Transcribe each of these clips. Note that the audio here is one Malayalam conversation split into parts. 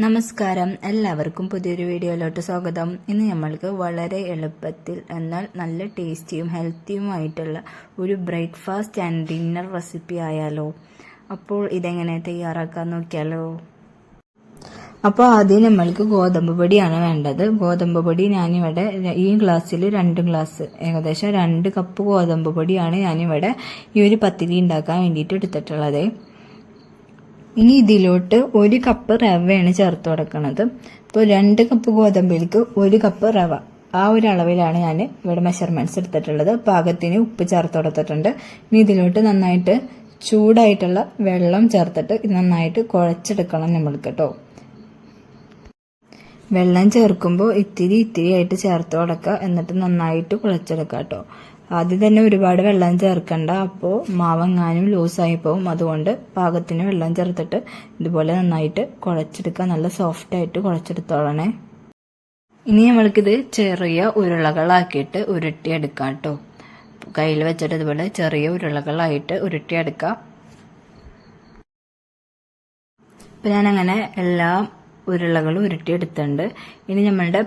നമസ്കാരം, എല്ലാവർക്കും പുതിയൊരു വീഡിയോയിലോട്ട് സ്വാഗതം. ഇന്ന് നമ്മൾക്ക് വളരെ എളുപ്പത്തിൽ എന്നാൽ നല്ല ടേസ്റ്റിയും ഹെൽത്തിയുമായിട്ടുള്ള ഒരു ബ്രേക്ക്ഫാസ്റ്റ് ആൻഡ് ഡിന്നർ റെസിപ്പി ആയാലോ. അപ്പോൾ ഇതെങ്ങനെ തയ്യാറാക്കാൻ നോക്കിയാലോ. അപ്പോൾ ആദ്യം നമ്മൾക്ക് ഗോതമ്പ് പൊടിയാണ് വേണ്ടത്. ഗോതമ്പ് പൊടി ഞാനിവിടെ ഈ ഗ്ലാസ്സിൽ 2 ഗ്ലാസ്, ഏകദേശം 2 കപ്പ് ഗോതമ്പ് പൊടിയാണ് ഞാനിവിടെ ഈ ഒരു പത്തിരി ഉണ്ടാക്കാൻ വേണ്ടിയിട്ട് എടുത്തിട്ടുള്ളത്. ഇനി ഇതിലോട്ട് 1 കപ്പ് റവയാണ് ചേർത്ത് കൊടുക്കുന്നത്. ഇപ്പോൾ 2 കപ്പ് ഗോതമ്പിലേക്ക് 1 കപ്പ് റവ, ആ ഒരു അളവിലാണ് ഞാൻ ഇവിടെ മെഷർമെന്റ്സ് എടുത്തിട്ടുള്ളത്. പാകത്തിന് ഉപ്പ് ചേർത്ത് കൊടുത്തിട്ടുണ്ട്. ഇനി ഇതിലോട്ട് നന്നായിട്ട് ചൂടായിട്ടുള്ള വെള്ളം ചേർത്തിട്ട് നന്നായിട്ട് കുഴച്ചെടുക്കണം നമ്മൾക്ക് കേട്ടോ. വെള്ളം ചേർക്കുമ്പോൾ ഇത്തിരി ആയിട്ട് ചേർത്ത് കൊടുക്കുക, എന്നിട്ട് നന്നായിട്ട് കുഴച്ചെടുക്കുക കേട്ടോ. ആദ്യം തന്നെ ഒരുപാട് വെള്ളം ചേർക്കണ്ട, അപ്പോൾ മാവെങ്ങാനും ലൂസായി പോകും. അതുകൊണ്ട് പാകത്തിന് വെള്ളം ചേർത്തിട്ട് ഇതുപോലെ നന്നായിട്ട് കുഴച്ചെടുക്കുക. നല്ല സോഫ്റ്റ് ആയിട്ട് കുഴച്ചെടുത്തോളണേ. ഇനി നമ്മൾക്കിത് ചെറിയ ഉരുളകളാക്കിയിട്ട് ഉരുട്ടിയെടുക്കാം കേട്ടോ. കയ്യിൽ വെച്ചിട്ട് ഇതുപോലെ ചെറിയ ഉരുളകളായിട്ട് ഉരുട്ടിയെടുക്കാം. ഇപ്പം ഞാനങ്ങനെ എല്ലാ ഉരുളകളും ഉരുട്ടിയെടുത്തിട്ടുണ്ട്. ഇനി നമ്മളുടെ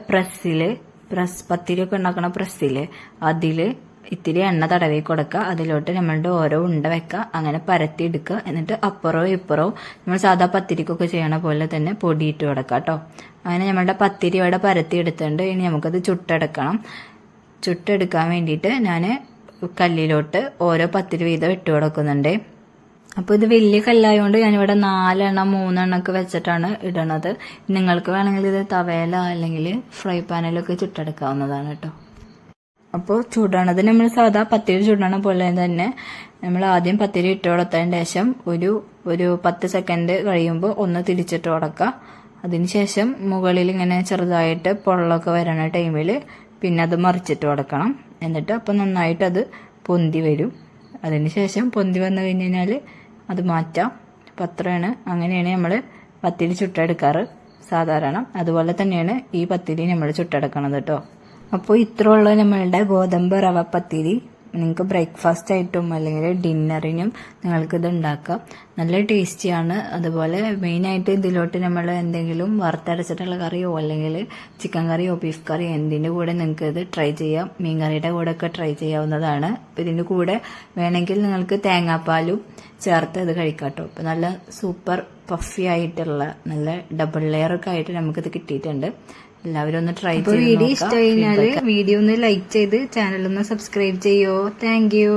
പത്തിരിയൊക്കെ ഉണ്ടാക്കണ പ്രസ്സില് അതില് ഇത്തിരി എണ്ണ തടവി കൊടുക്കുക. അതിലോട്ട് നമ്മളുടെ ഓരോ ഉണ്ട വെക്കുക, അങ്ങനെ പരത്തി എടുക്കുക. എന്നിട്ട് അപ്പുറവും ഇപ്പുറവും നമ്മൾ സാധാ പത്തിരിക്കൊക്കെ ചെയ്യണ പോലെ തന്നെ പൊടിയിട്ട് കൊടുക്കുക കേട്ടോ. അങ്ങനെ നമ്മളുടെ പത്തിരി ഇവിടെ പരത്തി എടുത്തിട്ടുണ്ട്. ഇനി നമുക്കത് ചുട്ടെടുക്കാൻ വേണ്ടിയിട്ട് ഞാൻ കല്ലിലോട്ട് ഓരോ പത്തിരി വീതം ഇട്ട് കൊടുക്കുന്നുണ്ട്. അപ്പോൾ ഇത് വലിയ കല്ലായതുകൊണ്ട് ഞാനിവിടെ 4 എണ്ണം 3 എണ്ണമൊക്കെ വെച്ചിട്ടാണ് ഇടണത്. നിങ്ങൾക്ക് വേണമെങ്കിൽ ഇത് തവയില അല്ലെങ്കിൽ ഫ്രൈ പാനിലൊക്കെ ചുട്ടെടുക്കാവുന്നതാണ് കേട്ടോ. അപ്പോൾ ചുടണത് നമ്മൾ സാധാ പത്തിരി ചുടണ പോലെ തന്നെ നമ്മൾ ആദ്യം പത്തിരി ഇട്ട് കൊടുത്തതിന് ശേഷം ഒരു 10 സെക്കൻഡ് കഴിയുമ്പോൾ ഒന്ന് തിരിച്ചിട്ട് കൊടുക്കുക. അതിനുശേഷം മുകളിൽ ഇങ്ങനെ ചെറുതായിട്ട് പൊള്ളൊക്കെ വരണ ടൈമിൽ പിന്നെ അത് മറിച്ചിട്ട് കൊടുക്കണം. എന്നിട്ട് അപ്പം നന്നായിട്ട് അത് പൊന്തി വരും. അതിനുശേഷം പൊന്തി വന്നു കഴിഞ്ഞ് കഴിഞ്ഞാൽ അത് മാറ്റാം. പത്രമാണ്, അങ്ങനെയാണ് നമ്മൾ പത്തിരി ചുട്ടെടുക്കാറ് സാധാരണ. അതുപോലെ തന്നെയാണ് ഈ പത്തിരി നമ്മൾ ചുട്ടെടുക്കണത് കേട്ടോ. അപ്പോൾ ഇത്രയുള്ള നമ്മളുടെ ഗോതമ്പ് റവ പത്തിരി നിങ്ങൾക്ക് ബ്രേക്ക്ഫാസ്റ്റ് ആയിട്ടും അല്ലെങ്കിൽ ഡിന്നറിനും നിങ്ങൾക്കിത് ഉണ്ടാക്കാം. നല്ല ടേസ്റ്റിയാണ്. അതുപോലെ മെയിനായിട്ട് ഇതിലോട്ട് നമ്മൾ എന്തെങ്കിലും വറുത്തരച്ചിട്ടുള്ള കറിയോ അല്ലെങ്കിൽ ചിക്കൻ കറിയോ ബീഫ് കറിയോ എന്തിൻ്റെ കൂടെ നിങ്ങൾക്ക് ഇത് ട്രൈ ചെയ്യാം. മീൻ കറിയുടെ കൂടെ ഒക്കെ ട്രൈ ചെയ്യാവുന്നതാണ്. ഇതിൻ്റെ കൂടെ വേണമെങ്കിൽ നിങ്ങൾക്ക് തേങ്ങാപ്പാലും ചേർത്ത് ഇത് കഴിക്കാം കേട്ടോ. ഇപ്പം നല്ല സൂപ്പർ പഫി ആയിട്ടുള്ള നല്ല ഡബിൾ ലെയർ ഒക്കെ ആയിട്ട് നമുക്കിത് കിട്ടിയിട്ടുണ്ട്. എല്ലാവരും ഒന്ന് ട്രൈ ചെയ്ത് വീഡിയോ ഇഷ്ടമായി കഴിഞ്ഞാൽ വീഡിയോ ഒന്ന് ലൈക്ക് ചെയ്ത് ചാനൽ ഒന്ന് സബ്സ്ക്രൈബ് ചെയ്യോ. Thank you.